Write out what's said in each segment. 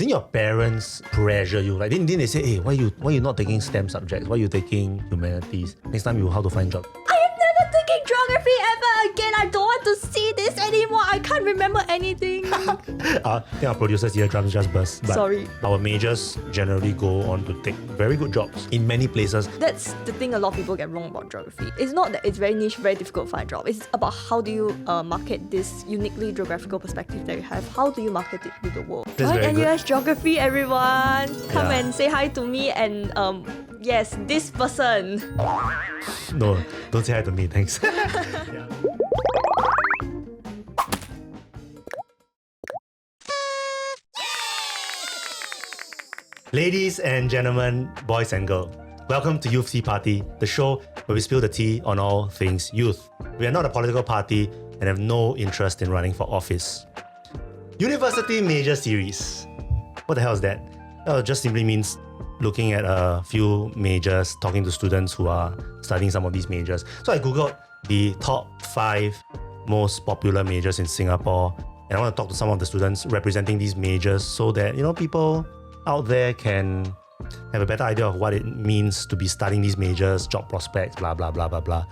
Didn't your parents pressure you? Like, didn't they say, hey, why you not taking STEM subjects? Why you taking humanities? Next time how to find job? I am never taking geography ever again. I don't want to see this anymore. I can't remember anything. I think our producer's eardrums just burst. But Sorry. Our majors generally go on to take very good jobs in many places. That's the thing a lot of people get wrong about geography. It's not that it's very niche, very difficult to find a job. It's about how do you market this uniquely geographical perspective that you have. How do you market it to the world? That's very good. NUS Geography, everyone. Come Yeah. and say hi to me and yes, this person. No, don't say hi to me, thanks. Yeah. Ladies and gentlemen, boys and girls, welcome to Youth Tea Party, the show where we spill the tea on all things youth. We are not a political party and have no interest in running for office. University Major Series. What the hell is that? It just simply means looking at a few majors, talking to students who are studying some of these majors. So I googled the top 5 most popular majors in Singapore, and I want to talk to some of the students representing these majors so that, people out there can have a better idea of what it means to be studying these majors, job prospects, blah, blah, blah, blah, blah.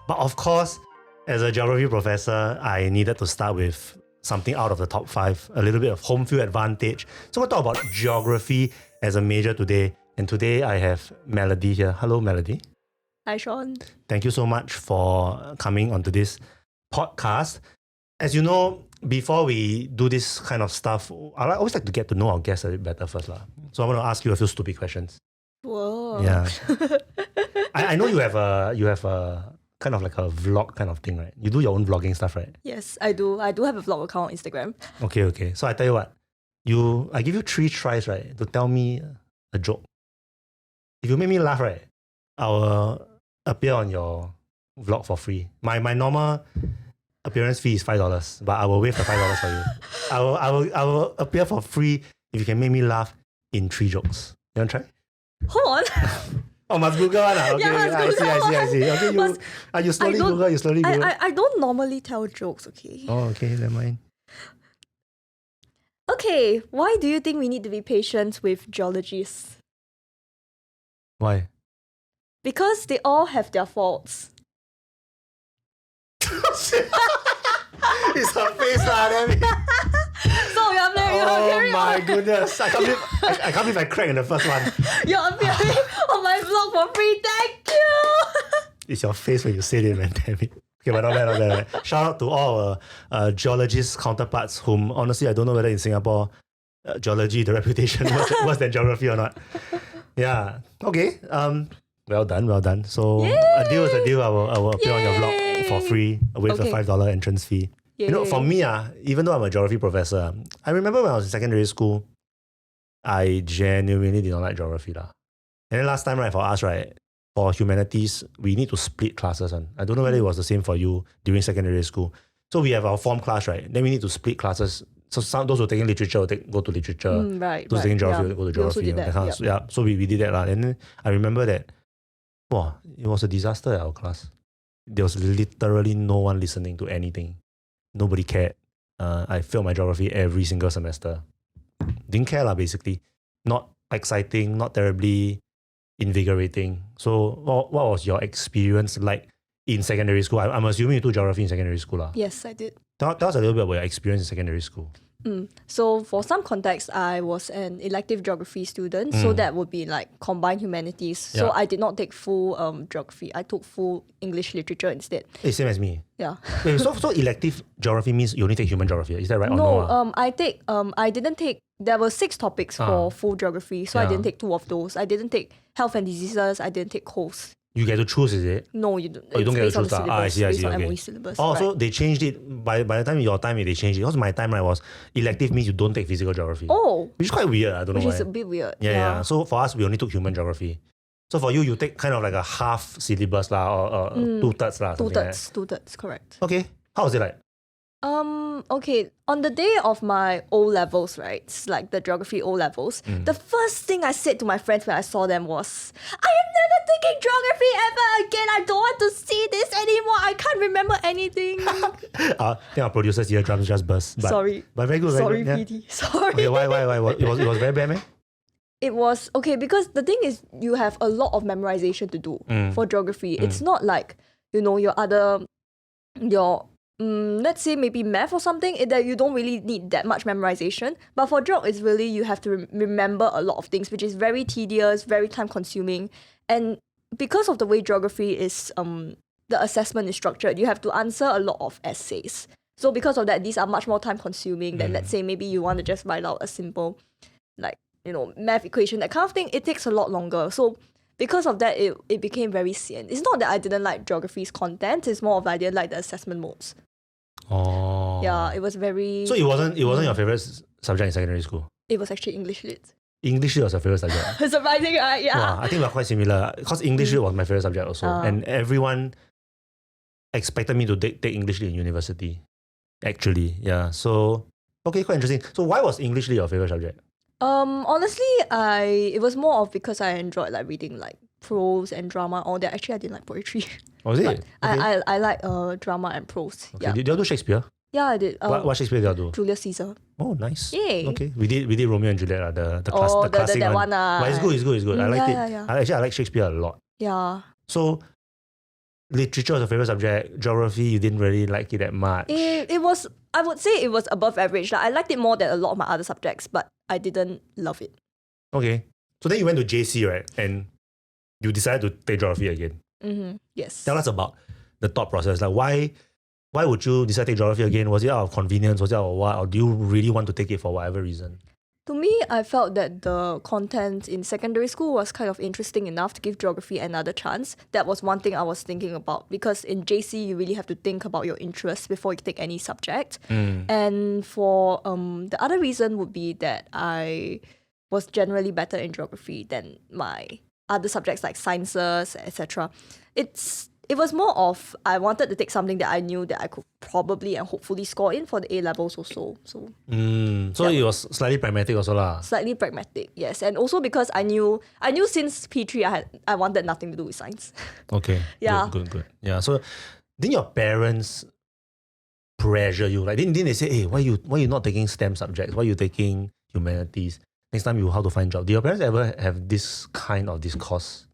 But of course, as a geography professor, I needed to start with something out of the top 5, a little bit of home field advantage. So we'll talk about geography as a major today. And today I have Melody here. Hello, Melody. Hi, Sean. Thank you so much for coming onto this podcast. As you know, before we do this kind of stuff, I always like to get to know our guests a bit better first. So I want to ask you a few stupid questions. Whoa. Yeah. I know you have a kind of like a vlog kind of thing, right? You do your own vlogging stuff, right? Yes, I do. I do have a vlog account on Instagram. Okay. So I tell you what, I give you 3 tries, right, to tell me a joke. If you make me laugh, right, I will appear on your vlog for free. My normal appearance fee is $5, but I will waive the $5 for you. I will appear for free if you can make me laugh in 3 jokes. You want to try? Hold on. Oh, must Google one. Okay, Yeah, must Google I see. Okay, you slowly Google. I don't normally tell jokes, okay? Oh, okay, never mind. Okay, why do you think we need to be patient with geologists? Why? Because they all have their faults. It's her face, damn it. So you're Oh my goodness. I can't believe I cracked in the first one. You're appearing on my vlog for free. Thank you. It's your face when you said it, man. Damn it. Okay, but not bad. Right? Shout out to all our geologist counterparts whom, honestly, I don't know whether in Singapore, geology, the reputation worse than geography or not. Yeah. Okay. Well done. So a deal is a deal. I will appear on your vlog for free with the $5 entrance fee. Yay. For me, even though I'm a geography professor, I remember when I was in secondary school, I genuinely did not like geography. And then last time, right, for us, right, for humanities, we need to split classes. I don't know whether it was the same for you during secondary school. So we have our form class, right? Then we need to split classes. So those who are taking literature will go to literature. Right. Those taking geography will go to We also geography. did that, Yeah. So we did that. And then I remember that, it was a disaster at our class. There was literally no one listening to anything. Nobody cared. I failed my geography every single semester. Didn't care, basically. Not exciting, not terribly invigorating. So what was your experience like in secondary school? I'm assuming you took geography in secondary school. Yes, I did. Tell us a little bit about your experience in secondary school. So for some context, I was an elective geography student. So that would be like combined humanities. So Yeah. I did not take full geography. I took full English literature instead. Hey, same as me. Yeah. Wait, so elective geography means you only take human geography. Is that right or No, no? I didn't take, there were 6 topics for full geography. So I Yeah. didn't take 2 of those. I didn't take health and diseases. I didn't take coast. You get to choose, is it? No, you don't. Oh, you don't It's get to based on choose. the I syllabus, see. based on Okay. MOE syllabus. Oh, right. so they changed it. By the time your time, they changed it. Because my time, was elective means you don't take physical geography. Oh, Which is quite weird. I don't which know is why. a bit weird. Yeah. So for us, we only took human geography. So for you take kind of like a half syllabus or 2/3 Two-thirds, correct. Okay. How was it like? Okay, on the day of my O levels, right, it's like the geography O levels, the first thing I said to my friends when I saw them was, I am never taking reading geography ever again. I don't want to see this anymore. I can't remember anything. I think our producers here drums just burst. But, Sorry. But very good. Sorry, very good. PD. Sorry. Okay, why? It was very bad, man? It was okay because the thing is you have a lot of memorization to do for geography. It's not like, let's say maybe math or something, that you don't really need that much memorization. But for geog, it's really you have to remember a lot of things, which is very tedious, very time consuming. And because of the way geography is, the assessment is structured, you have to answer a lot of essays. So because of that, these are much more time consuming than, let's say, maybe you want to just write out a simple, math equation, that kind of thing. It takes a lot longer. So because of that, it became very sian. It's not that I didn't like geography's content, it's more of I didn't like the assessment modes. Oh. Yeah, it was very... So it wasn't your favorite subject in secondary school? It was actually English Lit. English Lit was your favorite subject? Surprising, right? Yeah. Wow, I think we're quite similar. Because English Lit was my favorite subject also. And everyone expected me to take English Lit in university. Actually, yeah. So, okay, quite interesting. So why was English Lit your favorite subject? Honestly, it was more of because I enjoyed reading prose and drama. All that. Actually, I didn't like poetry. Was it? Okay. I like drama and prose. Okay. Yeah. Did you do Shakespeare? Yeah, I did. What Shakespeare did you do? Julius Caesar. Oh, nice. Yay. Okay, we did Romeo and Juliet, the classic that one. one. But it's good. I liked it. Yeah. I like Shakespeare a lot. Yeah. So, literature was your favorite subject. Geography, you didn't really like it that much. It was, I would say it was above average. I liked it more than a lot of my other subjects, but I didn't love it. Okay. So then you went to JC, right? And you decided to take geography again. Mm-hmm. Yes. Tell us about the thought process. Why would you decide to take geography again? Was it out of convenience? Was it out of what? Or do you really want to take it for whatever reason? To me, I felt that the content in secondary school was kind of interesting enough to give geography another chance. That was one thing I was thinking about, because in JC, you really have to think about your interests before you take any subject. And for the other reason would be that I was generally better in geography than my other subjects like sciences, etc. It was more of I wanted to take something that I knew that I could probably and hopefully score in for the A levels also. So it was slightly pragmatic also lah. Slightly pragmatic, yes, and also because I knew since P3 I wanted nothing to do with science. Okay. Yeah. Good. Yeah. So didn't your parents pressure you? Didn't they say, hey, why you not taking STEM subjects? Why you taking humanities? Next time how to find job. Did your parents ever have this kind of discourse?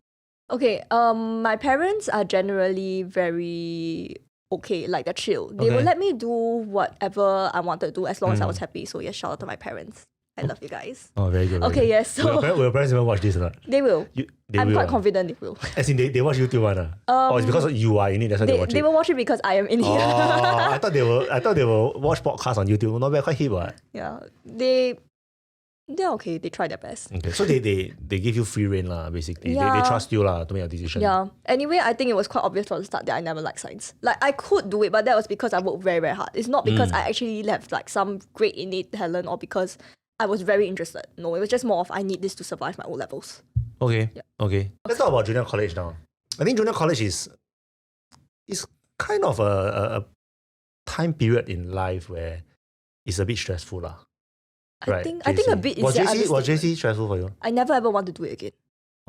Okay, my parents are generally very okay, they're chill. They will let me do whatever I wanted to do as long as I was happy. So yes, shout out to my parents. I love you guys. Oh, very good. Okay, yes. So will your parents even watch this or not? They will. I'm quite ah? confident they will. As in they watch YouTube one or it's because you are in it, that's why they watch it? They will watch it because I am in here. Oh, I thought they will watch podcasts on YouTube. Not bad, quite hip, what? Yeah. They're okay. They try their best. Okay, so they give you free rein lah, basically. Yeah. They trust you lah to make a decision. Yeah. Anyway, I think it was quite obvious from the start that I never liked science. I could do it, but that was because I worked very, very hard. It's not because I actually have some great innate talent or because I was very interested. No, it was just more of I need this to survive my O levels. Okay. Yeah. Okay. Let's talk about junior college now. I think junior college is kind of a time period in life where it's a bit stressful lah. I think a bit is was JC stressful for you? I never ever want to do it again.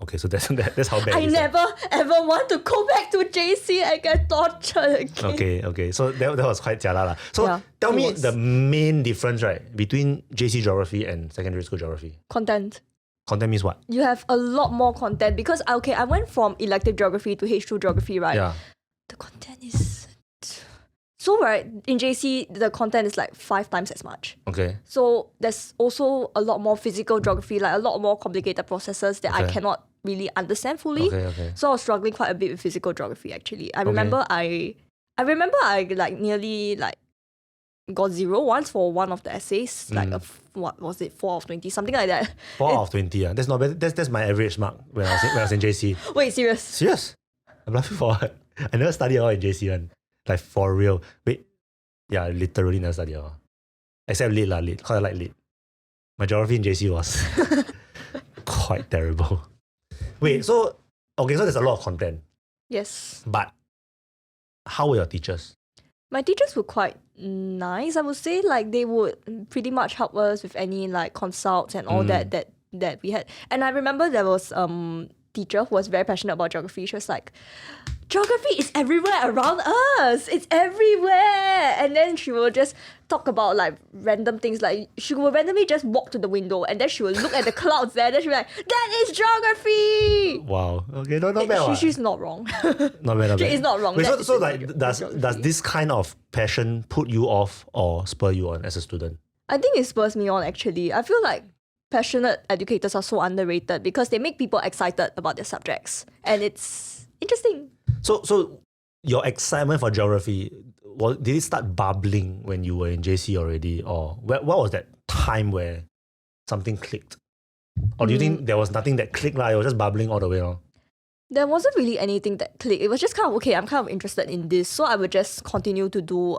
Okay, so that's how bad I it is. never ever want to go back to JC and get tortured again. Okay. So that was quite jialat lah. So Yeah, tell it me was. the main difference, right, between JC geography and secondary school geography. Content. Content means what? You have a lot more content because I went from elective geography to H2 geography, right? Yeah. The content is so right in JC the content is 5 times as much. Okay. So there's also a lot more physical geography, a lot more complicated processes that I Okay. cannot really understand fully. Okay. So I was struggling quite a bit with physical geography actually. I remember I nearly got 0 once for one of the essays, what was it, 4 of 20, something like that. 4 out of 20. That's not bad. That's my average mark when I was in JC. Wait, serious? Serious? I'm laughing for what? I never studied at all in JC one. For real. Wait. Yeah, literally never studied at all. Except lit because I like lit. My geography in JC was quite terrible. Wait, so there's a lot of content. Yes. But how were your teachers? My teachers were quite nice, I would say. They would pretty much help us with any consults and all that we had. And I remember there was teacher who was very passionate about geography. She was like, geography is everywhere around us. It's everywhere. And then she will just talk about like random things. Like she will randomly just walk to the window and then she will look at the clouds there. Then she'll be like, that is geography. Wow. Okay, not bad. She's not wrong. Not bad. She is not wrong. Wait, so like does this kind of passion put you off or spur you on as a student? I think it spurs me on actually. I feel like passionate educators are so underrated because they make people excited about their subjects. And it's interesting. So your excitement for geography, did it start bubbling when you were in JC already? Or what was that time where something clicked? Or do you think there was nothing that clicked? It was just bubbling all the way on? There wasn't really anything that clicked. It was just kind of, okay, I'm kind of interested in this. So I would just continue to do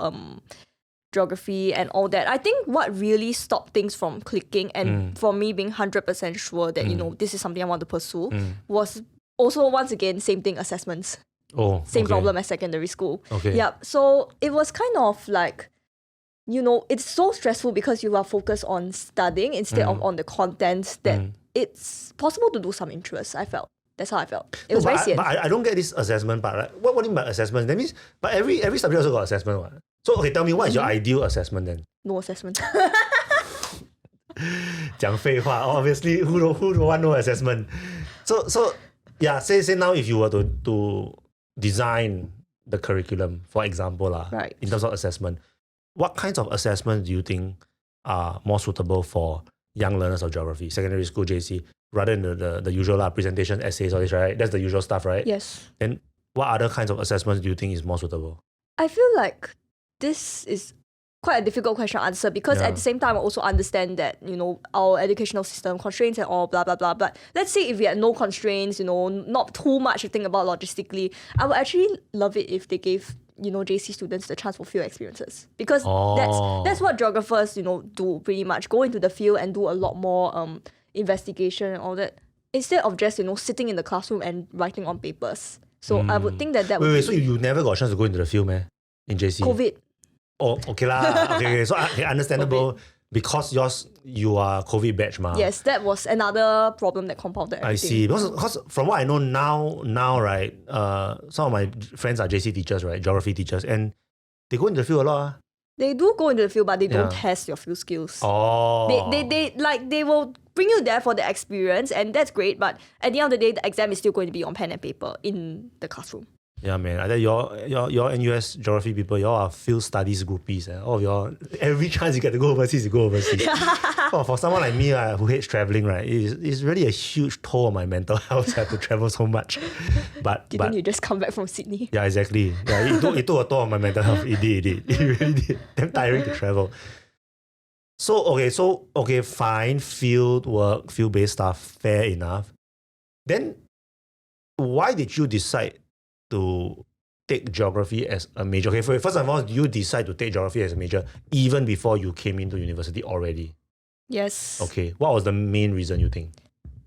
geography and all that. I think what really stopped things from clicking and for me being 100% sure that, this is something I want to pursue was also, once again, same thing, assessments. Oh, Same problem as secondary school. Okay. Yep. So it was kind of like, it's so stressful because you are focused on studying instead of on the content that it's possible to do some interest, I felt. That's how I felt. It was very but I don't get this assessment part. Right? What do you mean by assessment? That means, but every subject also got assessment. Right? So, okay, tell me, what is your ideal assessment then? No assessment. 讲废话, obviously, who don't want no assessment? So yeah, say now if you were to design the curriculum, for example, right, in terms of assessment, what kinds of assessments do you think are more suitable for young learners of geography, secondary school, JC, rather than the usual presentation, essays, all this, right? That's the usual stuff, right? Yes. Then what other kinds of assessments do you think is more suitable? I feel like this is quite a difficult question to answer because at the same time I also understand that, our educational system, constraints and all, blah, blah, blah. But let's say if we had no constraints, not too much to think about logistically, I would actually love it if they gave, JC students the chance for field experiences. Because that's what geographers, do pretty much. Go into the field and do a lot more investigation and all that. Instead of just, sitting in the classroom and writing on papers. So I would think that would be... so you never got a chance to go into the field, man, in JC? COVID. Oh, okay lah. Okay. So understandable COVID. Because you are COVID batch, ma. Yes, that was another problem that compounded everything. I see. Because from what I know now, right, some of my friends are JC teachers, right, geography teachers, and they go into the field a lot. They do go into the field, but they don't test your field skills. Oh. They will bring you there for the experience, and that's great. But at the end of the day, the exam is still going to be on pen and paper in the classroom. Yeah, man. I think your NUS geography people, y'all are field studies groupies. All of y'all, every chance you get to go overseas, you go overseas. For someone like me who hates traveling, right, it's really a huge toll on my mental health to have to travel so much. But Didn't you just come back from Sydney? Yeah, exactly. Yeah, it took a toll on my mental health. It did. It really did. Damn tiring to travel. So fine, field work, field-based stuff, fair enough. Then why did you decide to take geography as a major? Okay, first of all, you decide to take geography as a major even before you came into university already? Yes. Okay, what was the main reason you think?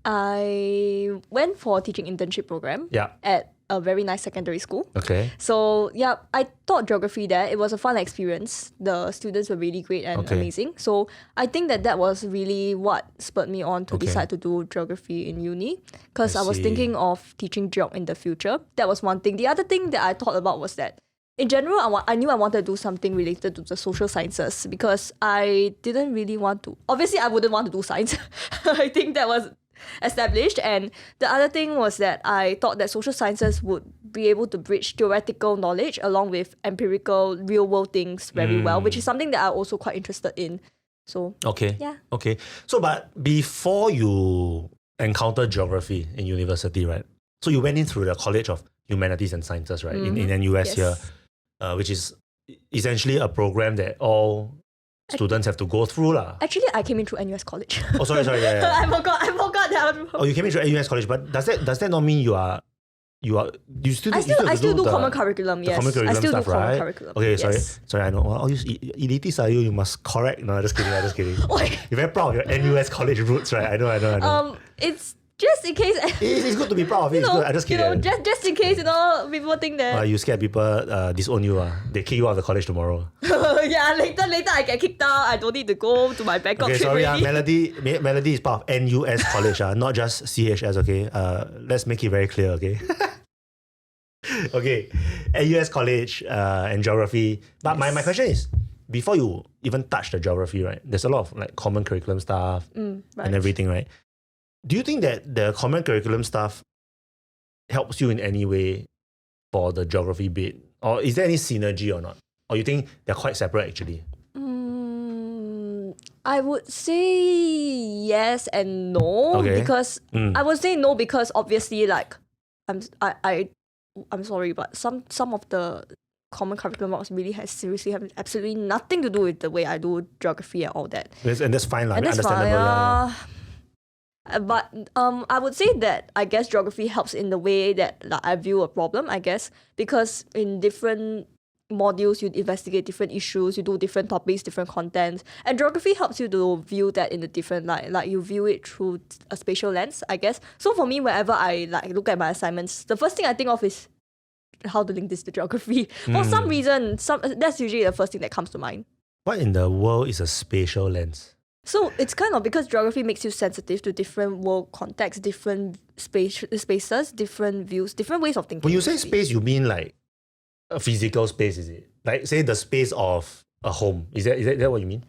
I went for a teaching internship program at a very nice secondary school. Okay. So, I taught geography there. It was a fun experience. The students were really great and amazing. So, I think that was really what spurred me on to decide to do geography in uni. Because I was thinking of teaching geog in the future. That was one thing. The other thing that I thought about was that in general, I knew I wanted to do something related to the social sciences because I didn't really want to. Obviously, I wouldn't want to do science. I think that was established. And the other thing was that I thought that social sciences would be able to bridge theoretical knowledge along with empirical real world things very well, which is something that I'm also quite interested in. So okay. So but before you encountered geography in university, right? So you went in through the College of Humanities and Sciences, right? In NUS here, which is essentially a program that all students have to go through lah. Actually, I came in through NUS College. Oh, sorry. Yeah. I forgot that. Oh, you came in through NUS College, but does that not mean I still do common curriculum. Yes, common curriculum I still stuff, do common right? curriculum. Okay, sorry. I know. All you elitists are you? You must correct. No, just kidding. You're very proud of your NUS College roots, right? I know. It's just in case. It's good to be proud of it. It's good. I just kidding. Just in case, people think that. You scared people disown you. They kick you out of the college tomorrow. Yeah, later I get kicked out. I don't need to go to my Bangkok Okay, trip sorry. already. Melody is part of NUS College, not just CHS, okay? Let's make it very clear, okay? Okay, NUS College and geography. But my question is, before you even touch the geography, right, there's a lot of like common curriculum stuff and everything, right? Do you think that the common curriculum stuff helps you in any way for the geography bit? Or is there any synergy or not? Or you think they're quite separate actually? I would say yes and no. Okay. Because I would say no because obviously like I'm sorry, but some of the common curriculum blocks really have absolutely nothing to do with the way I do geography and all that. And that's fine, And that's understandable. fine, But I would say that I guess geography helps in the way that like, I view a problem, I guess, because in different modules you investigate different issues, you do different topics, different contents, and geography helps you to view that in a different light. Like you view it through a spatial lens, I guess. So for me, whenever I like look at my assignments, the first thing I think of is how to link this to geography. For some reason, that's usually the first thing that comes to mind. What in the world is a spatial lens? So it's kind of because geography makes you sensitive to different world contexts, different spaces, different views, different ways of thinking. When you say space, you mean like a physical space, is it? Like say the space of a home. Is that what you mean?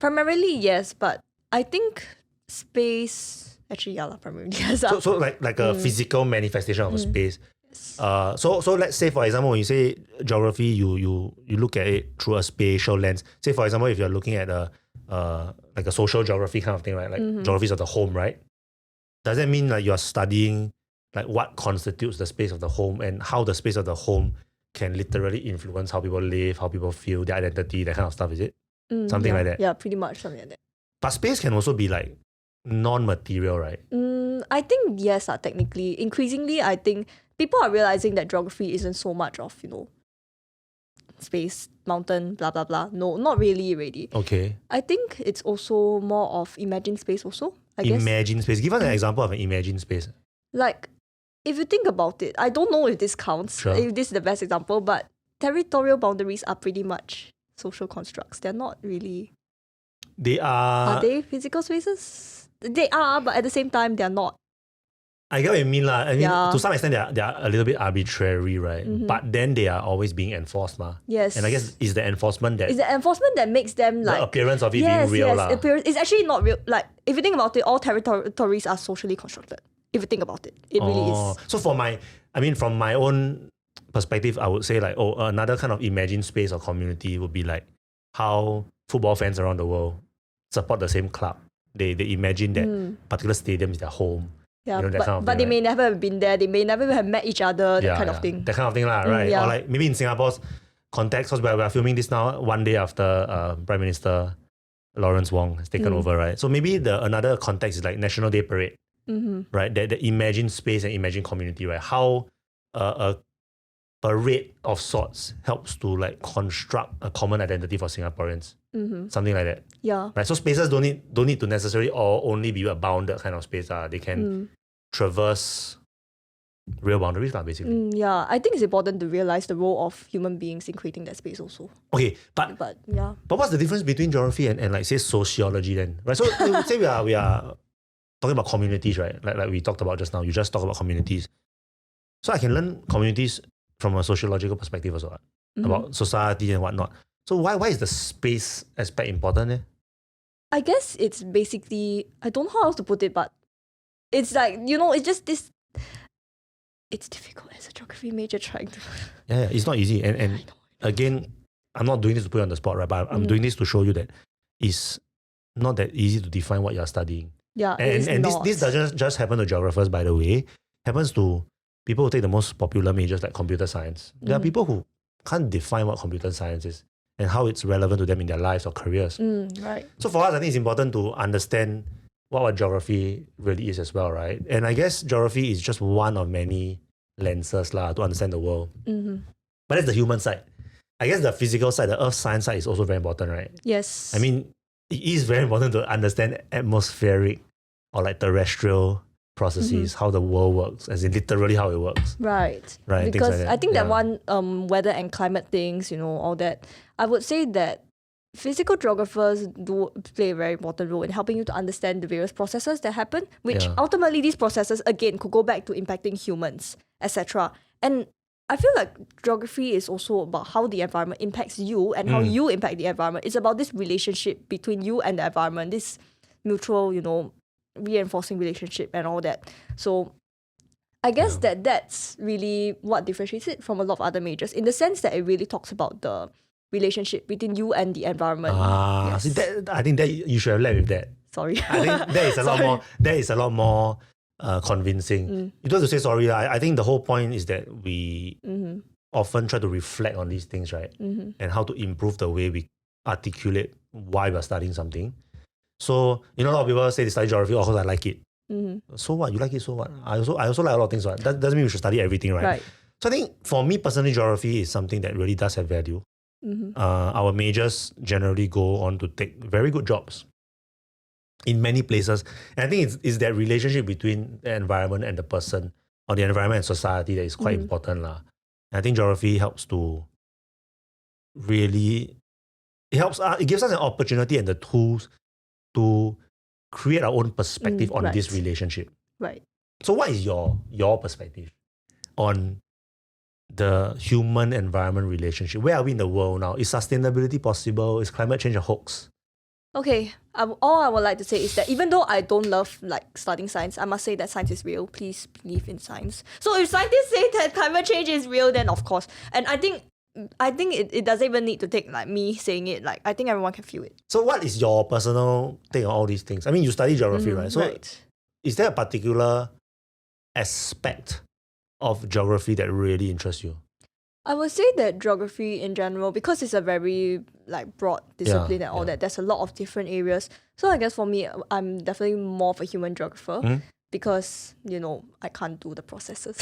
Primarily, yes, but I think space actually primarily yes. So like a physical manifestation of a space. So let's say for example when you say geography, you look at it through a spatial lens. Say for example if you're looking at like a social geography kind of thing, right? Like geographies of the home, right? Does that mean like you're studying like what constitutes the space of the home and how the space of the home can literally influence how people live, how people feel, their identity, that kind of stuff, is it? Something like that? Yeah, pretty much something like that. But space can also be like non-material, right? I think yes, technically. Increasingly, I think people are realizing that geography isn't so much of, space, mountain, blah, blah, blah. No, not really. Okay. I think it's also more of imagined space also, I guess. Imagine space. Give us an example of an imagined space. Like, if you think about it, I don't know if this counts, Sure. if this is the best example, but territorial boundaries are pretty much social constructs. They're not really... They are... Are they physical spaces? They are, but at the same time, they're not. I get what you mean. I mean, Yeah. to some extent, they are a little bit arbitrary, right? But then they are always being enforced. Yes. And I guess it's the enforcement that... It's the enforcement that makes them like... the appearance of it being real. It's actually not real. Like, if you think about it, all territories are socially constructed. If you think about it, it really is. So from my own perspective, I would say like, another kind of imagined space or community would be like how football fans around the world support the same club. They imagine that particular stadium is their home. Yeah, that kind of but thing, they right? may never have been there. They may never have met each other, that kind of thing. That kind of thing, right? yeah. Or like maybe in Singapore's context, because we're filming this now one day after Prime Minister Lawrence Wong has taken over, right? So maybe another context is like National Day Parade, right? The imagined space and imagined community, right? How a parade of sorts helps to like construct a common identity for Singaporeans. Something like that. Yeah. Right. So spaces don't need to necessarily or only be a bounded kind of space. They can traverse real boundaries, basically. Yeah. I think it's important to realize the role of human beings in creating that space also. Okay, but yeah. But what's the difference between geography and like say sociology then? Right. So say we are talking about communities, right? Like we talked about just now. You just talked about communities. So I can learn communities from a sociological perspective also, about society and whatnot. So why is the space aspect important? I guess it's basically, I don't know how else to put it, but it's like, it's just this, it's difficult as a geography major trying to... Yeah, it's not easy. And again, I'm not doing this to put you on the spot, right? But I'm doing this to show you that it's not that easy to define what you're studying. Yeah, and this doesn't just happen to geographers, by the way. It happens to people who take the most popular majors like computer science. There are people who can't define what computer science is and how it's relevant to them in their lives or careers. Right. So for us, I think it's important to understand what geography really is as well, right? And I guess geography is just one of many lenses to understand the world. But that's the human side. I guess the physical side, the earth science side is also very important, right? Yes. I mean, it is very important to understand atmospheric or like terrestrial processes, how the world works, as in literally how it works. Right. Right. Because Things like that. I think that one weather and climate things, all that, I would say that physical geographers do play a very important role in helping you to understand the various processes that happen, which ultimately these processes again could go back to impacting humans, etc. And I feel like geography is also about how the environment impacts you and how you impact the environment. It's about this relationship between you and the environment, this mutual, reinforcing relationship and all that. So I guess that's really what differentiates it from a lot of other majors, in the sense that it really talks about the relationship between you and the environment. See, I think that you should have led with that. Sorry. I think that is a lot more. That is a lot more convincing. You don't have to say sorry. I think the whole point is that we often try to reflect on these things, right? And how to improve the way we articulate why we're studying something. So, a lot of people say they study geography, of course I like it. So what? You like it, so what? I also like a lot of things. Right? That doesn't mean we should study everything, right? So I think for me personally, geography is something that really does have value. Our majors generally go on to take very good jobs in many places. And I think it's that relationship between the environment and the person, or the environment and society, that is quite important. And I think geography helps to really, it gives us an opportunity and the tools to create our own perspective on this relationship. Right. So what is your perspective on the human-environment relationship? Where are we in the world now? Is sustainability possible? Is climate change a hoax? Okay, all I would like to say is that even though I don't love studying science, I must say that science is real. Please believe in science. So if scientists say that climate change is real, then of course. And I think it doesn't even need to take me saying it. I think everyone can feel it. So what is your personal take on all these things? I mean, you study geography, right? So is there a particular aspect of geography that really interests you? I would say that geography in general, because it's a very broad discipline and all that, there's a lot of different areas. So I guess for me, I'm definitely more of a human geographer because, I can't do the processes.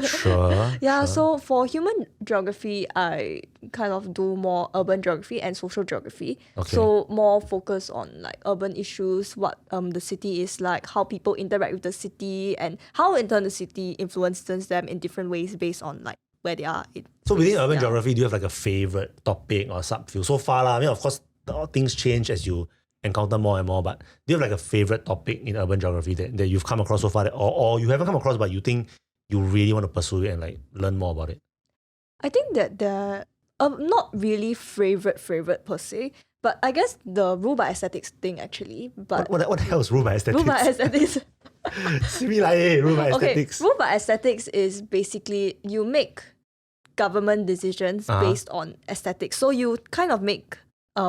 Sure. So for human geography, I kind of do more urban geography and social geography. Okay. So more focus on urban issues, what the city is like, how people interact with the city, and how in turn the city influences them in different ways based on where they are. So within urban geography, do you have a favorite topic or subfield? So far, I mean, of course, things change as you encounter more and more, but do you have a favorite topic in urban geography that you've come across so far, or you haven't come across but you think you really want to pursue it and learn more about it? I think that the not really favorite per se, but I guess the rule by aesthetics thing actually. But what the hell is rule by aesthetics? Rule by aesthetics. Rule by aesthetics. Rule by aesthetics is basically you make government decisions based on aesthetics. So you kind of make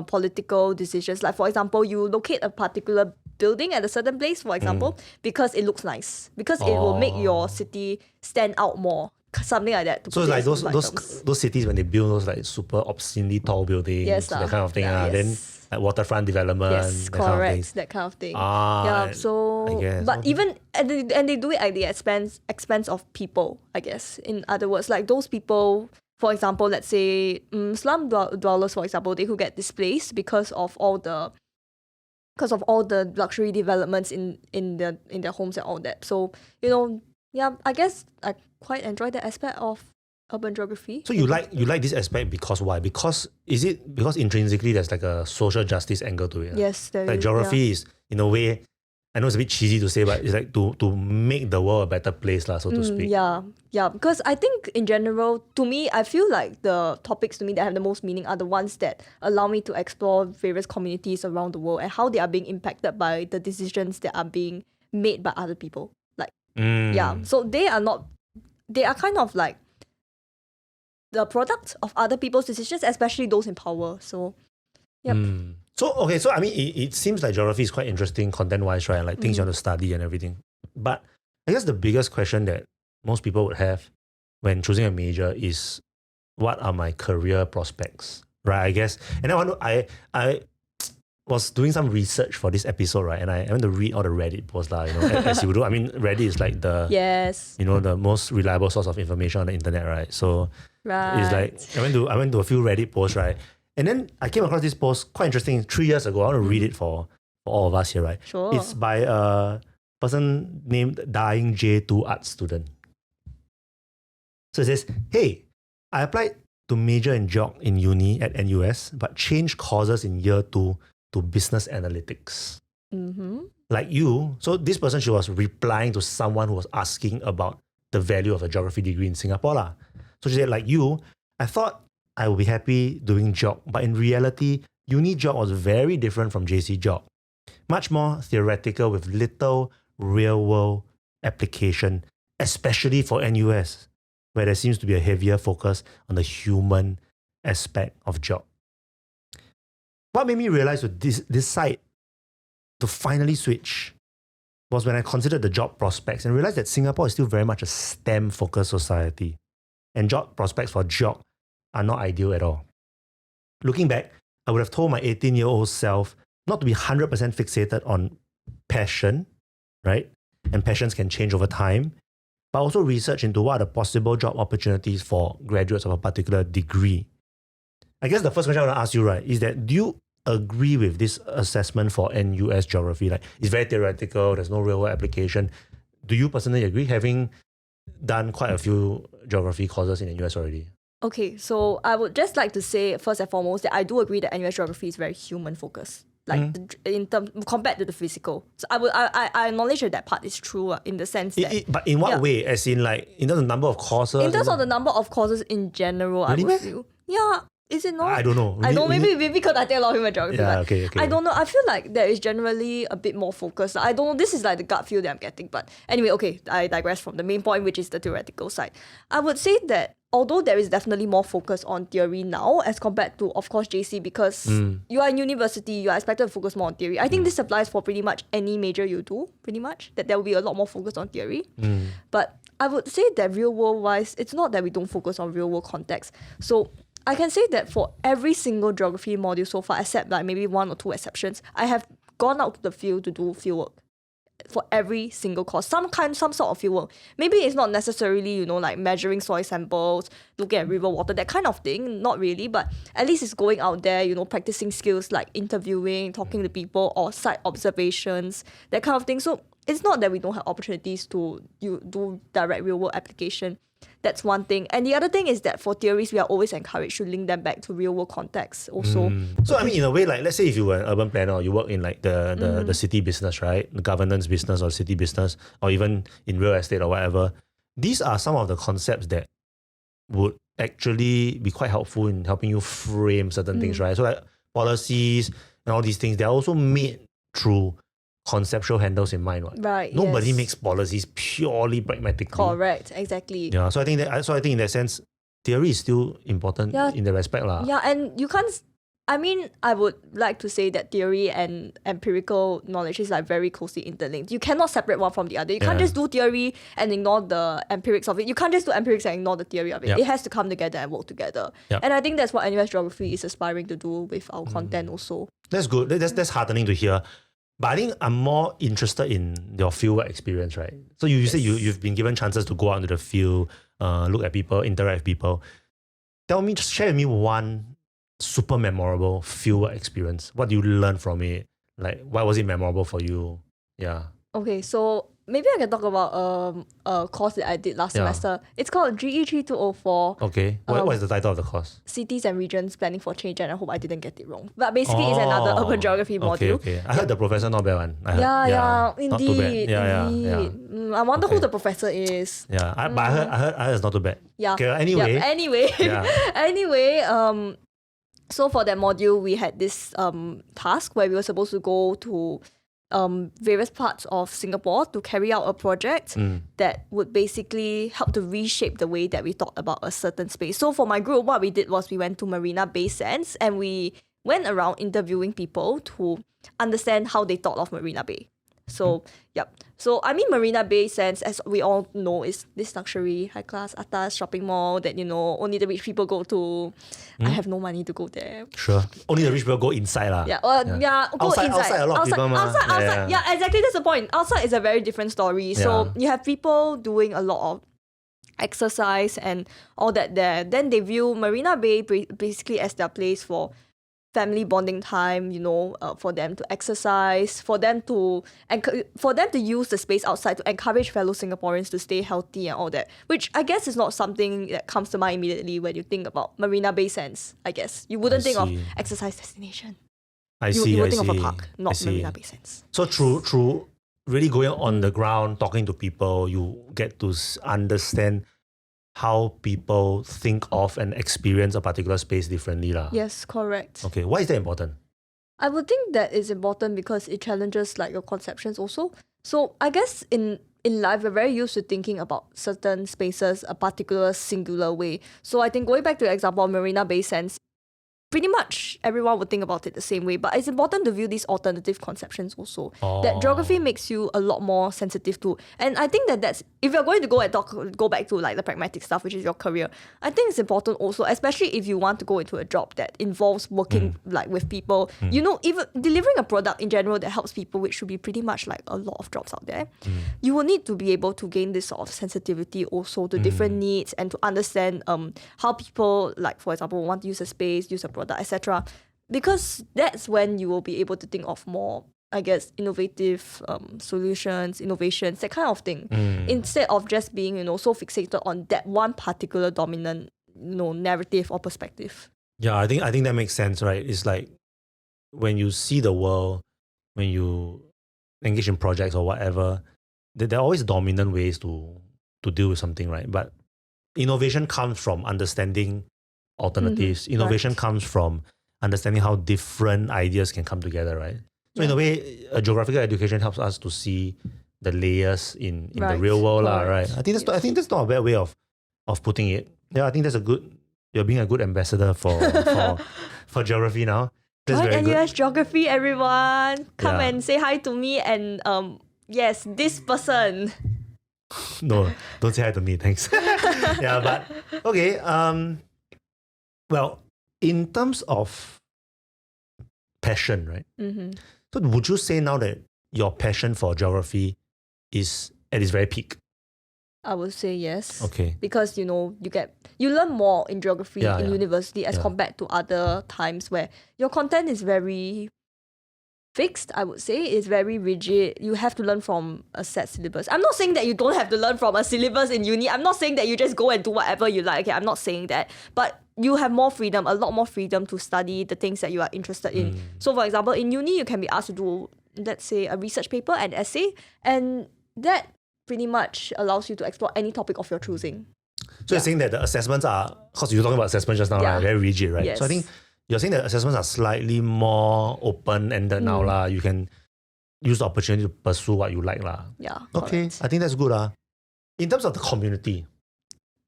political decisions. Like for example, you locate a particular building at a certain place, for example, because it looks nice, because it will make your city stand out more. Something like that. So it's those cities when they build those super obscenely tall buildings, that kind of thing. Then waterfront development. Yes, that kind of thing. That kind of thing. I guess. But even and they do it at the expense of people, I guess. In other words, those people, for example, let's say slum dwellers, for example, they could get displaced because of all the luxury developments in their homes and all that. So I guess I quite enjoy that aspect of urban geography. So you like this aspect because why? Because intrinsically there's a social justice angle to it. Yes, there is. Geography is, in a way, I know it's a bit cheesy to say, but it's to make the world a better place, so to speak. Yeah. Because I think in general, to me, I feel like the topics to me that have the most meaning are the ones that allow me to explore various communities around the world and how they are being impacted by the decisions that are being made by other people. So they are kind of the product of other people's decisions, especially those in power. So, yep. So I mean, it seems like geography is quite interesting content-wise, right? Things you want to study and everything. But I guess the biggest question that most people would have when choosing a major is, what are my career prospects, right? I guess. And I was doing some research for this episode, right? And I went to read all the Reddit posts, as you do. I mean, Reddit is the most reliable source of information on the internet, right? So it's I went to a few Reddit posts, right? And then I came across this post, quite interesting, 3 years ago. I want to read it for all of us here, right? Sure. It's by person named Dying J2 art student. So it says, hey, I applied to major in geog in uni at NUS, but changed courses in year 2 to business analytics. Like you, so this person, she was replying to someone who was asking about the value of a geography degree in Singapore lah. So she said, like you, I thought I would be happy doing geog, but in reality, uni geog was very different from JC geog. Much more theoretical with little real-world application, especially for NUS, where there seems to be a heavier focus on the human aspect of geog. What made me realize with this site to finally switch was when I considered the job prospects and realized that Singapore is still very much a STEM-focused society. And job prospects for geog are not ideal at all. Looking back, I would have told my 18-year-old self not to be 100% fixated on passion, right? And passions can change over time, but also research into what are the possible job opportunities for graduates of a particular degree. I guess the first question I want to ask you, right, is that do you agree with this assessment for NUS Geography? Like, it's very theoretical, there's no real world application. Do you personally agree, having done quite a few geography courses in the US already? Okay, so I would just like to say first and foremost that I do agree that NUS Geography is very human focused. Like in terms compared to the physical, so I acknowledge that part is true in the sense that. But in what way? As in, like, in terms of number of courses. In terms of the number of courses in general, really, I would feel. Yeah, is it not? I don't know. I don't. Maybe because I take a lot of human geography. Yeah, okay. I don't know. I feel like there is generally a bit more focus. I don't know. This is like the gut feel that I'm getting. But anyway, okay. I digress from the main point, which is the theoretical side. I would say that although there is definitely more focus on theory now as compared to, of course, JC, because you are in university, you are expected to focus more on theory. I think this applies for pretty much any major you do, pretty much, that there will be a lot more focus on theory. But I would say that real world wise, it's not that we don't focus on real world context. So I can say that for every single geography module so far, except like maybe 1 or 2 exceptions, I have gone out to the field to do fieldwork. For every single course, some sort of fieldwork. Maybe it's not necessarily, like measuring soil samples, looking at river water, that kind of thing. Not really, but at least it's going out there, practicing skills like interviewing, talking to people, or site observations, that kind of thing. So it's not that we don't have opportunities to do direct real world application. That's one thing. And the other thing is that for theories, we are always encouraged to link them back to real world context also. So I mean, in a way, like, let's say if you were an urban planner or you work in like the city business, right? The governance business or city business, or even in real estate or whatever, these are some of the concepts that would actually be quite helpful in helping you frame certain things, right? So like policies and all these things, they're also made through conceptual handles in mind, right? Nobody makes policies purely pragmatically. Correct, exactly. Yeah, so I think in that sense, theory is still important in the respect lah. Yeah, and you can't. I mean, I would like to say that theory and empirical knowledge is like very closely interlinked. You cannot separate one from the other. You can't just do theory and ignore the empirics of it. You can't just do empirics and ignore the theory of it. It has to come together and work together. And I think that's what NUS Geography is aspiring to do with our content also. That's good. That's heartening to hear. But I think I'm more interested in your fieldwork experience, right? So you say you've been given chances to go out into the field, look at people, interact with people. Just share with me one super memorable fieldwork experience. What do you learn from it? Like, why was it memorable for you? Yeah. Okay, so maybe I can talk about a course that I did last semester. It's called GE3204. Okay. What is the title of the course? Cities and Regions Planning for Change, and I hope I didn't get it wrong. But basically, it's another urban geography module. Okay. I heard the professor not bad one. Indeed. Not too bad. Yeah. I wonder who the professor is. Yeah, but I heard it's not too bad. Yeah. Okay, anyway. Anyway, so for that module, we had this task where we were supposed to go to various parts of Singapore to carry out a project that would basically help to reshape the way that we thought about a certain space. So for my group, what we did was we went to Marina Bay Sands and we went around interviewing people to understand how they thought of Marina Bay. So, So, I mean, Marina Bay Sands, as we all know, is this luxury, high-class, atas shopping mall that, only the rich people go to. I have no money to go there. Sure. Only the rich people go inside lah. Go inside. Outside a lot of people. Outside. Yeah, exactly. That's the point. Outside is a very different story. So, you have people doing a lot of exercise and all that there. Then they view Marina Bay basically as their place for family bonding time, for them to exercise, for them to use the space outside to encourage fellow Singaporeans to stay healthy and all that, which I guess is not something that comes to mind immediately when you think about Marina Bay Sands, I guess. You wouldn't think of exercise destination. You would think of a park, not Marina Bay Sands. So through really going on the ground, talking to people, you get to understand how people think of and experience a particular space differently. Yes, correct. Okay, why is that important? I would think that is important because it challenges like your conceptions also. So I guess in life, we're very used to thinking about certain spaces a particular singular way. So I think going back to the example of Marina Bay Sands, pretty much everyone would think about it the same way, but it's important to view these alternative conceptions also. That geography makes you a lot more sensitive to. And I think that's, if you're going to go back to like the pragmatic stuff, which is your career, I think it's important also, especially if you want to go into a job that involves working like with people, even delivering a product in general that helps people, which should be pretty much like a lot of jobs out there. You will need to be able to gain this sort of sensitivity also to different needs and to understand how people, like for example, want to use a space, use a product, etc. Because that's when you will be able to think of more, I guess, innovative solutions, innovations, that kind of thing. Instead of just being, so fixated on that one particular dominant, narrative or perspective. Yeah, I think that makes sense, right? It's like when you see the world, when you engage in projects or whatever, there are always dominant ways to deal with something, right? But innovation comes from understanding alternatives. Innovation comes from understanding how different ideas can come together, right? So in a way, a geographical education helps us to see the layers in the real world, right? I think that's not a bad way of putting it. Yeah, I think that's you're being a good ambassador for geography now. That's Join very NUS good. Geography, everyone. Come and say hi to me and yes, this person. No, don't say hi to me, thanks. Yeah, but okay. Well, in terms of passion, right? So would you say now that your passion for geography is at its very peak? I would say yes. Okay. Because you learn more in geography in university as compared to other times where your content is very fixed, I would say. It's very rigid. You have to learn from a set syllabus. I'm not saying that you don't have to learn from a syllabus in uni. I'm not saying that you just go and do whatever you like. Okay, I'm not saying that. But you have more freedom, a lot more freedom to study the things that you are interested in. So for example, in uni, you can be asked to do, let's say, a research paper, an essay, and that pretty much allows you to explore any topic of your choosing. So you're saying that the assessments are, because you were talking about assessments just now, right? Very rigid, right? Yes. So I think you're saying that assessments are slightly more open-ended now. You can use the opportunity to pursue what you like. Yeah. Okay, correct. I think that's good. In terms of the community,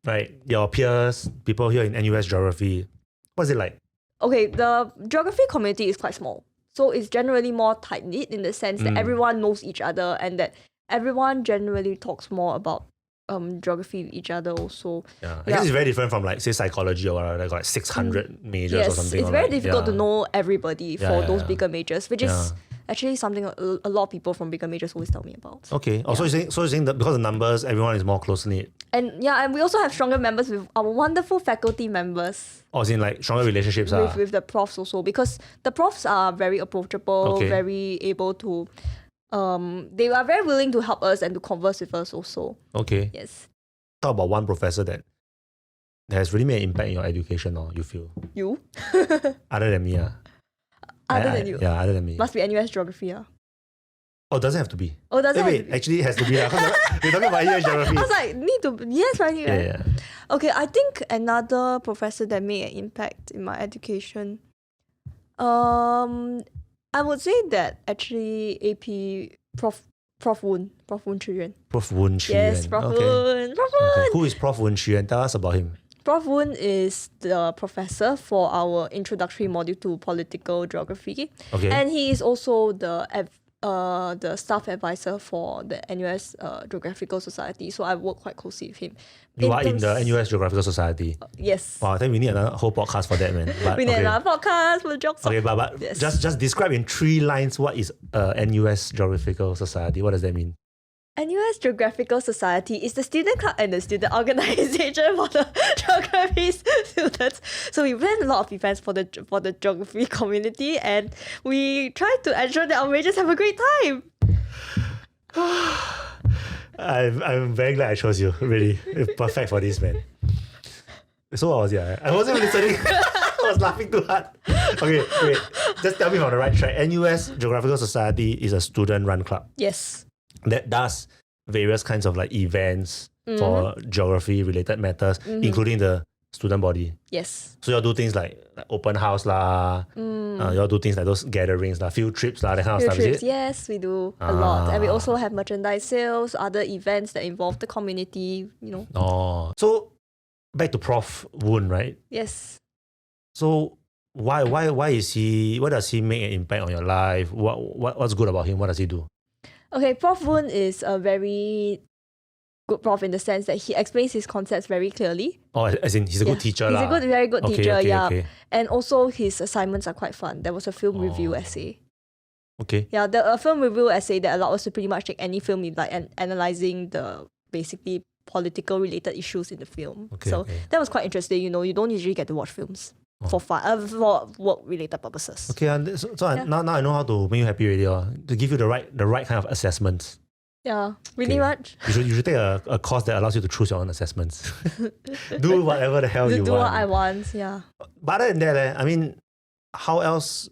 right? Your peers, people here in NUS Geography, what's it like? Okay, the geography community is quite small. So it's generally more tight-knit in the sense that everyone knows each other and that everyone generally talks more about geography with each other also. I guess it's very different from like say psychology or whatever, like 600 majors or something. It's very difficult to know everybody for those bigger majors, which is actually something a lot of people from bigger majors always tell me about. Okay. So you're saying that because of the numbers, everyone is more close-knit. And we also have stronger members with our wonderful faculty members. Or in like stronger relationships. With the profs also, because the profs are very approachable, very able to they are very willing to help us and to converse with us also. Okay. Yes. Talk about one professor that has really made an impact in your education, or you feel? You? Other than me, Other than you? Yeah, other than me. Must be NUS Geography, Oh, doesn't have to be. Oh, doesn't have wait, to be. actually it has to be. We're talking about NUS Geography. I was like, yes, right? Yeah. Okay, I think another professor that made an impact in my education, I would say that actually AP Prof Woon Chi Yuan. Prof Woon Chi Yes, Prof Woon. Prof Woon. Okay. Who is Prof Woon Chi Yuan? Tell us about him. Prof Woon is the professor for our introductory module to political geography. Okay. And he is also the staff advisor for the NUS Geographical Society. So I work quite closely with him. You are in the NUS Geographical Society. Yes. Wow, I think we need another whole podcast for that, man. But, We need another podcast for the jokes. Okay, but Yes. just describe in 3 lines what is NUS Geographical Society. What does that mean? NUS Geographical Society is the student club and the student organization for the geography students. So we ran a lot of events for the geography community, and we try to ensure that our majors have a great time. I'm very glad I chose you. Really, it's perfect for this, man. So what was it? I wasn't listening. I was laughing too hard. Okay, wait. Just tell me if I'm on the right track. NUS Geographical Society is a student-run club Yes. that does various kinds of like events for geography-related matters, including the student body. Yes. So y'all do things like open house lah. Y'all do things like those gatherings lah, field trips lah, that kind of Field stuff. trips, Is it? yes, we do a lot. And we also have merchandise sales, other events that involve the community, Oh, so back to Prof. Woon, right? Yes. So why is he? What does he make an impact on your life? What's good about him? What does he do? Okay, Prof. Woon is a very good prof in the sense that he explains his concepts very clearly. Oh, as in he's a good teacher He's lah. a very good teacher, yeah. Okay. And also his assignments are quite fun. There was a film review essay. Okay. Yeah, a film review essay that allowed us to pretty much take any film and analyzing the basically political related issues in the film. That was quite interesting. You don't usually get to watch films for fun, for work related purposes. Okay, now I know how to make you happy already. To give you the right kind of assessments. Yeah, really much. You should take a course that allows you to choose your own assessments. Do whatever the hell you want. Do what I want, yeah. But other than that, I mean, how else?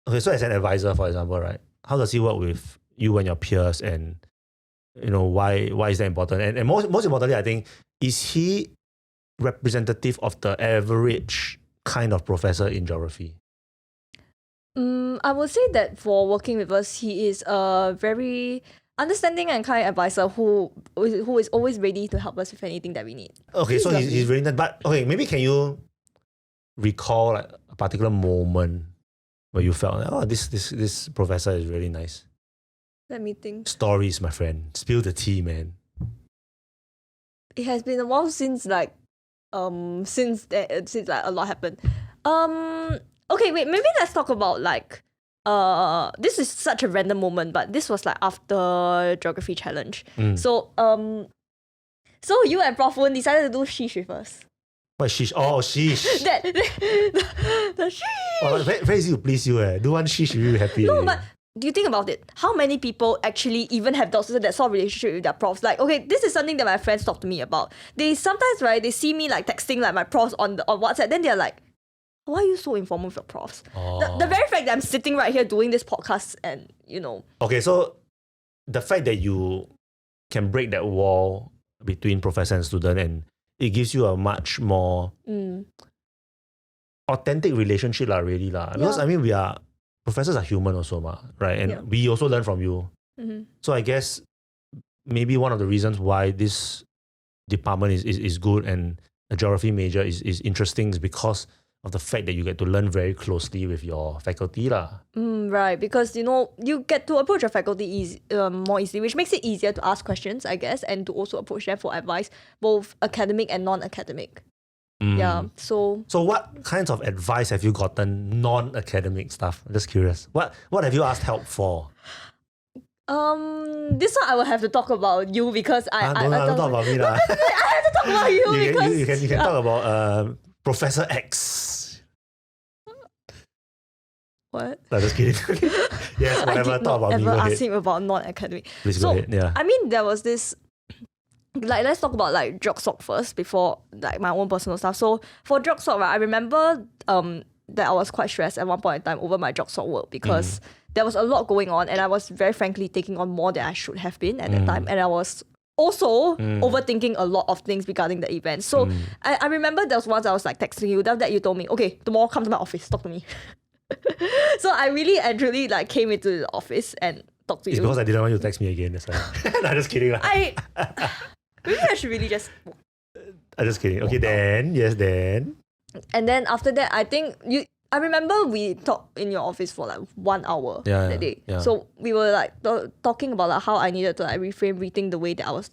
Okay, so as an advisor, for example, right? How does he work with you and your peers, and why is that important? And most importantly, I think, is he representative of the average kind of professor in geography? I would say that for working with us, he is a very understanding and kind advisor who is always ready to help us with anything that we need. Okay, so he's really nice. But okay, maybe can you recall like a particular moment where you felt like, oh, this professor is really nice? Let me think. Stories, my friend. Spill the tea, man. It has been a while since like a lot happened. Okay, wait, maybe let's talk about like this is such a random moment, but this was like after geography challenge. So you and Prof. Woon decided to do sheesh with us. What sheesh? Oh, sheesh. the sheesh. Oh, very easy to please you. Do one sheesh, you'll be happy. No, but do you think about it? How many people actually even have that sort of relationship with their profs? Like, okay, this is something that my friends talk to me about. They sometimes, right, they see me like texting like my profs on WhatsApp, then they're like, why are you so informal with your profs? The very fact that I'm sitting right here doing this podcast and, Okay, so the fact that you can break that wall between professor and student, and it gives you a much more authentic relationship really. Because I mean, professors are human also, right? And we also learn from you. So I guess maybe one of the reasons why this department is good and a geography major is interesting is because of the fact that you get to learn very closely with your faculty. Right, because you get to approach your faculty more easily, which makes it easier to ask questions, I guess, and to also approach them for advice, both academic and non-academic. Yeah, so what kinds of advice have you gotten non-academic stuff? I'm just curious. What have you asked help for? This one I will have to talk about you because don't talk about me. I have to talk about you because you can talk about Professor X. What? No, just kidding. Yes, whatever. I did talk not about me. ever Go ask ahead. him about non-academic. Please go ahead. Yeah. I mean, there was this. Like, let's talk about like JogSoc first before like my own personal stuff. So for JogSoc, right, I remember that I was quite stressed at one point in time over my JogSoc work because there was a lot going on, and I was very frankly taking on more than I should have been at that time, and I was also overthinking a lot of things regarding the event. So I remember there was once I was like texting you, that you told me, okay, tomorrow come to my office, talk to me. So I really and truly like came into the office and talked to you. It's because I didn't want you to text me again. That's why. No, just kidding. Maybe I should really just. I'm just kidding. Okay, then. And then after that, I remember we talked in your office for like 1 hour that day. Yeah. So we were like talking about like how I needed to like rethink the way that I was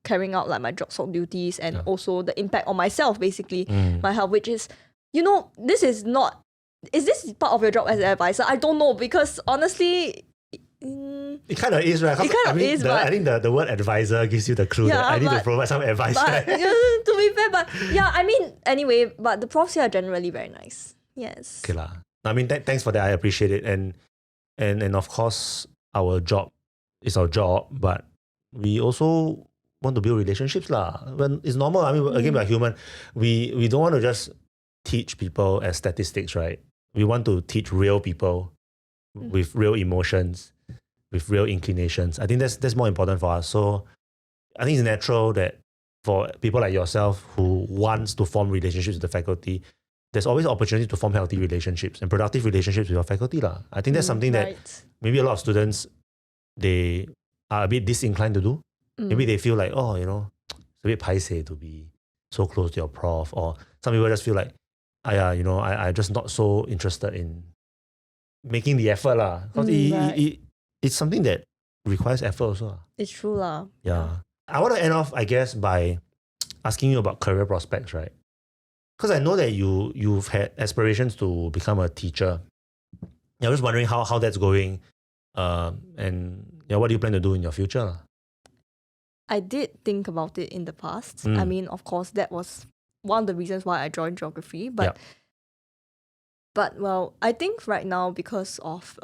carrying out like my JogSoc duties, and also the impact on myself, basically, my health, which is, this is not. Is this part of your job as an advisor? I don't know, because honestly, It kind of is, right? It kind of is, but I think the word advisor gives you the clue that I need to provide some advice. But to be fair, but yeah, I mean, anyway, but the profs here are generally very nice. Yes. Okay lah. I mean, thanks for that. I appreciate it. And of course, our job is our job, but we also want to build relationships lah. When it's normal. I mean, again, we're human. We don't want to just teach people as statistics, right? We want to teach real people with real emotions, with real inclinations. I think that's more important for us. So I think it's natural that for people like yourself who wants to form relationships with the faculty, there's always opportunity to form healthy relationships and productive relationships with your faculty lah. I think that's something that maybe a lot of students, they are a bit disinclined to do. Maybe they feel like, oh, it's a bit paiseh to be so close to your prof, or some people just feel like, I'm just not so interested in making the effort lah. Because it's something that requires effort also lah. It's true lah. Yeah. I want to end off, I guess, by asking you about career prospects, right? Because I know that you've had aspirations to become a teacher. I was wondering how that's going, and what do you plan to do in your future lah? I did think about it in the past. I mean, of course, that was one of the reasons why I joined geography. But well, I think right now, because of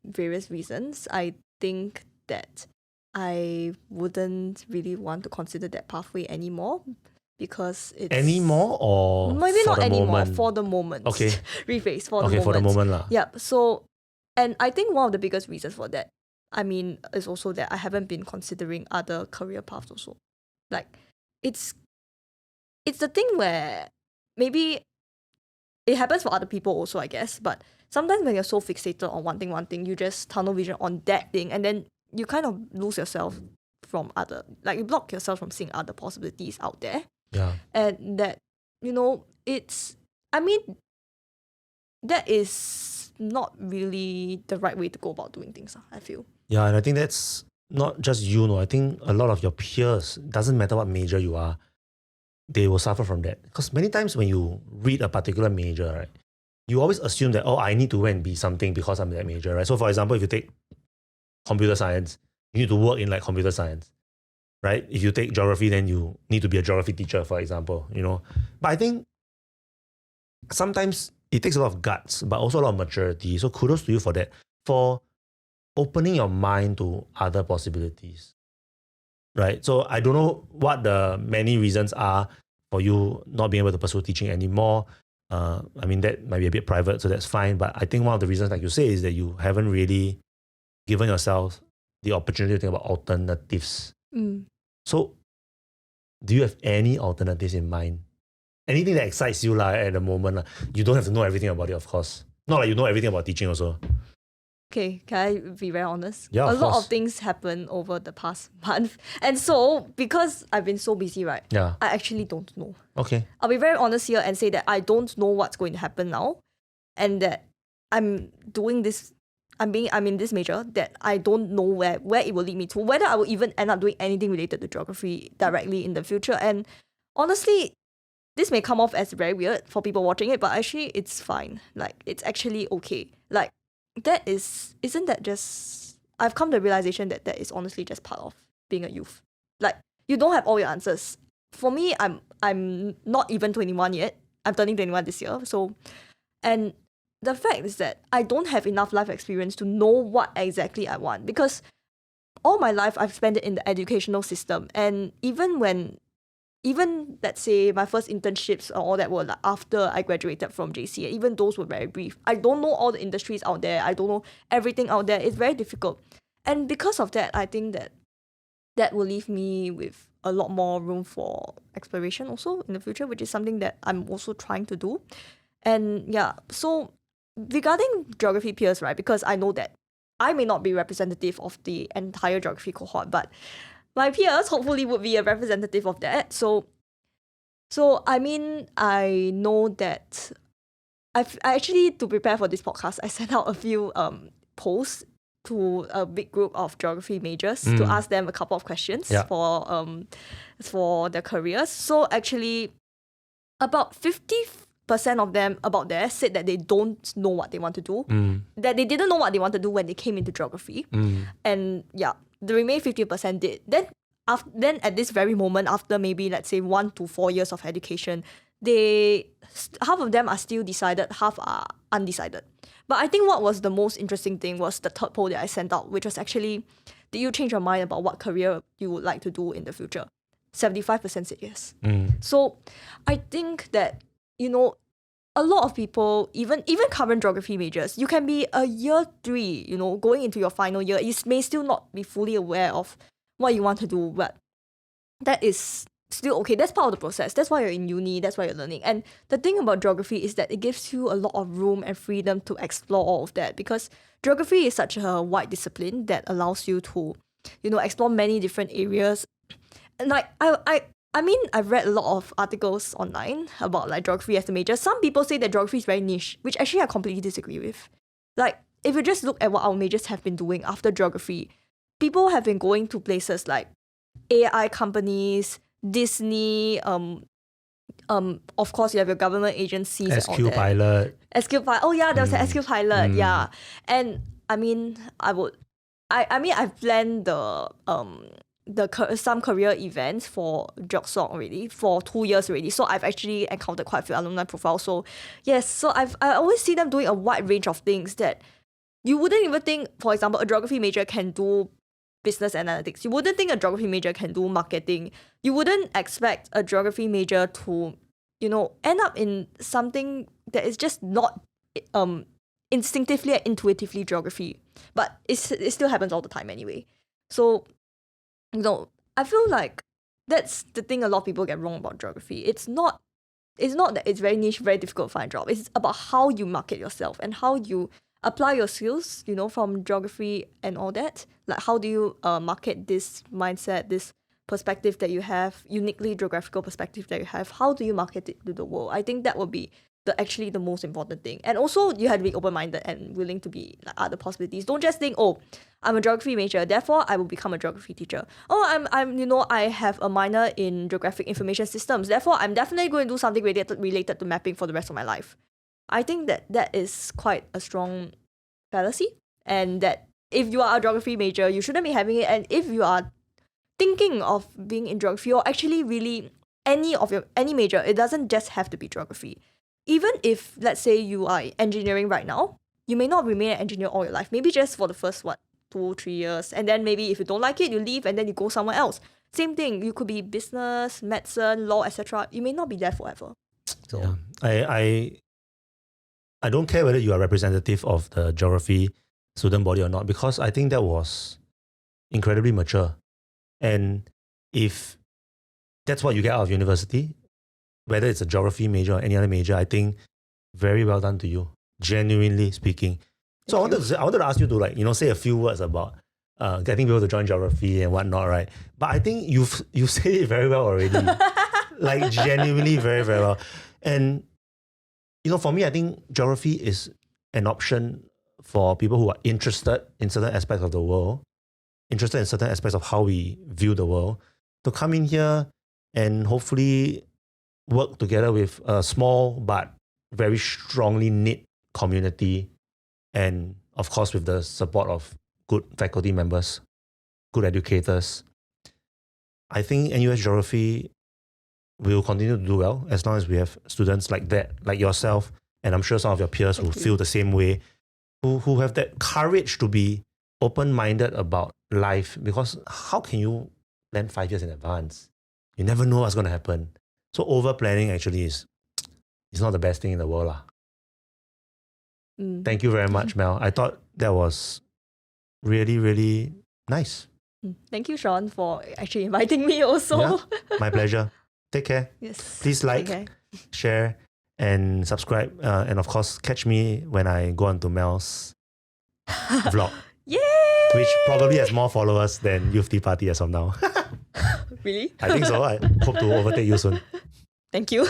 various reasons, I think that I wouldn't really want to consider that pathway anymore, because it's... Anymore or maybe for not the anymore, moment? for the moment. Okay. Rephrase, for the moment. Okay, for the moment lah. Yep. So, and I think one of the biggest reasons for that, I mean, is also that I haven't been considering other career paths also. Like, it's the thing where maybe it happens for other people also, I guess, but sometimes when you're so fixated on one thing, you just tunnel vision on that thing, and then you kind of lose yourself from you block yourself from seeing other possibilities out there. Yeah. And that, that is not really the right way to go about doing things, I feel. Yeah, and I think that's not just you, I think a lot of your peers, doesn't matter what major you are, they will suffer from that. Because many times when you read a particular major, right, you always assume that, I need to go and be something because I'm that major, right? So for example, if you take computer science, you need to work in like computer science, right? If you take geography, then you need to be a geography teacher, for example, But I think sometimes it takes a lot of guts, but also a lot of maturity. So kudos to you for that, for opening your mind to other possibilities, right? So I don't know what the many reasons are for you not being able to pursue teaching anymore. I mean, that might be a bit private, so that's fine. But I think one of the reasons, like you say, is that you haven't really given yourself the opportunity to think about alternatives. So do you have any alternatives in mind? Anything that excites you at the moment? You don't have to know everything about it, of course. Not like you know everything about teaching also. Okay, can I be very honest? Yeah, a of lot course. of things happen over the past month. And so, because I've been so busy, right? Yeah. I actually don't know. Okay. I'll be very honest here and say that I don't know what's going to happen now. And that I'm doing this, I'm in this major that I don't know where it will lead me to, whether I will even end up doing anything related to geography directly in the future. And honestly, this may come off as very weird for people watching it, but actually it's fine. Like, it's actually okay. Like, isn't that just... I've come to the realization that is honestly just part of being a youth. Like, you don't have all your answers. For me, I'm not even 21 yet. I'm turning 21 this year. So, and the fact is that I don't have enough life experience to know what exactly I want, because all my life I've spent it in the educational system. And even let's say my first internships or all that were like after I graduated from JC, and even those were very brief. I don't know all the industries out there. I don't know everything out there. It's very difficult. And because of that, I think that will leave me with a lot more room for exploration also in the future, which is something that I'm also trying to do. And yeah, so regarding geography peers, right, because I know that I may not be representative of the entire geography cohort, but my peers hopefully would be a representative of that. So I mean, I know that I actually, to prepare for this podcast, I sent out a few posts to a big group of geography majors to ask them a couple of questions for their careers. So actually, about of them about there said that they don't know what they want to do, that they didn't know what they want to do when they came into geography. And yeah, the remaining 50% did. Then at this very moment, after maybe let's say 1 to 4 years of education, half of them are still decided, half are undecided. But I think what was the most interesting thing was the third poll that I sent out, which was actually, did you change your mind about what career you would like to do in the future? 75% said yes. So I think that, a lot of people, even current geography majors, you can be a year 3, going into your final year, you may still not be fully aware of what you want to do, but that is still okay. That's part of the process. That's why you're in uni, that's why you're learning. And the thing about geography is that it gives you a lot of room and freedom to explore all of that, because geography is such a wide discipline that allows you to, explore many different areas. And like, I mean, I've read a lot of articles online about like geography as a major. Some people say that geography is very niche, which actually I completely disagree with. Like, if you just look at what our majors have been doing after geography, people have been going to places like AI companies, Disney, of course you have your government agencies, SQ Pilot. Oh yeah, there was an SQ Pilot, yeah. And I mean, I've planned some career events for GeogSoc already for 2 years already. So I've actually encountered quite a few alumni profiles. So yes, so I always see them doing a wide range of things that you wouldn't even think. For example, a geography major can do business analytics. You wouldn't think a geography major can do marketing. You wouldn't expect a geography major to, end up in something that is just not instinctively and intuitively geography. But it still happens all the time anyway. So, I feel like that's the thing a lot of people get wrong about geography. It's not that it's very niche, very difficult to find a job. It's about how you market yourself and how you apply your skills, from geography and all that. Like, how do you market this mindset, this perspective that you have, uniquely geographical perspective that you have? How do you market it to the world? I think that would be actually the most important thing. And also, you have to be open-minded and willing to be like other possibilities. Don't just think, oh, I'm a geography major, therefore I will become a geography teacher. Oh, I have a minor in geographic information systems, therefore I'm definitely going to do something related to mapping for the rest of my life. I think that is quite a strong fallacy, and that if you are a geography major, you shouldn't be having it. And if you are thinking of being in geography, or actually really any major, it doesn't just have to be geography. Even if, let's say, you are engineering right now, you may not remain an engineer all your life. Maybe just for the first 2-3 years, and then maybe if you don't like it, you leave and then you go somewhere else. Same thing, you could be business, medicine, law, etc. You may not be there forever. So yeah. I don't care whether you are representative of the geography student body or not, because I think that was incredibly mature. And if that's what you get out of university, whether it's a geography major or any other major, I think very well done to you, genuinely speaking. So I wanted to ask you to say a few words about getting people to join geography and whatnot, right? But I think you've said it very well already, like genuinely very, very well. And for me, I think geography is an option for people who are interested in certain aspects of the world, interested in certain aspects of how we view the world, to come in here and hopefully work together with a small but very strongly knit community, and of course with the support of good faculty members, good educators. I think NUS Geography will continue to do well as long as we have students like that, like yourself, and I'm sure some of your peers who feel the same way, who have that courage to be open-minded about life, because how can you plan 5 years in advance? You never know what's going to happen. So over-planning actually is not the best thing in the world. Thank you very much, Mel. I thought that was really, really nice. Thank you, Sean, for actually inviting me also. Yeah, my pleasure. Take care. Yes. Please like, share, and subscribe. And of course, catch me when I go onto Mel's vlog. Yay! Which probably has more followers than Youth Tea Party as of now. Really? I think so. I hope to overtake you soon. Thank you.